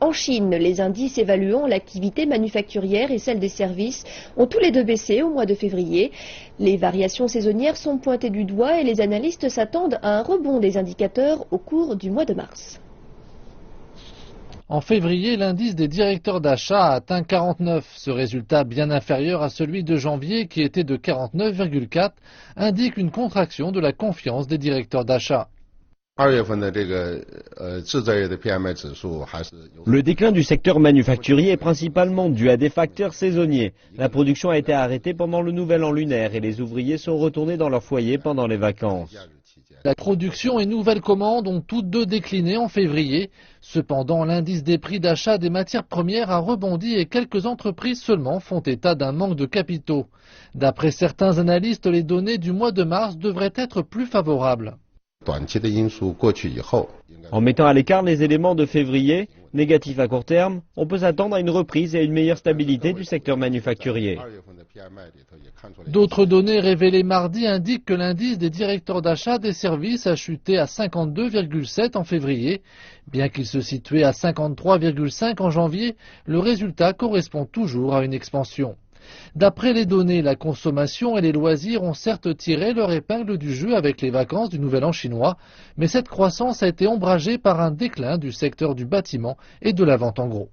En Chine, les indices évaluant l'activité manufacturière et celle des services ont tous les deux baissé au mois de février. Les variations saisonnières sont pointées du doigt et les analystes s'attendent à un rebond des indicateurs au cours du mois de mars. En février, l'indice des directeurs d'achat a atteint 49. Ce résultat, bien inférieur à celui de janvier qui était de 49,4, indique une contraction de la confiance des directeurs d'achat. Le déclin du secteur manufacturier est principalement dû à des facteurs saisonniers. La production a été arrêtée pendant le nouvel an lunaire et les ouvriers sont retournés dans leur foyer pendant les vacances. La production et nouvelles commandes ont toutes deux décliné en février. Cependant, l'indice des prix d'achat des matières premières a rebondi et quelques entreprises seulement font état d'un manque de capitaux. D'après certains analystes, les données du mois de mars devraient être plus favorables. En mettant à l'écart les éléments de février, négatifs à court terme, on peut s'attendre à une reprise et à une meilleure stabilité du secteur manufacturier. D'autres données révélées mardi indiquent que l'indice des directeurs d'achat des services a chuté à 52,7 en février. Bien qu'il se situait à 53,5 en janvier, le résultat correspond toujours à une expansion. D'après les données, la consommation et les loisirs ont certes tiré leur épingle du jeu avec les vacances du Nouvel An chinois, mais cette croissance a été ombragée par un déclin du secteur du bâtiment et de la vente en gros.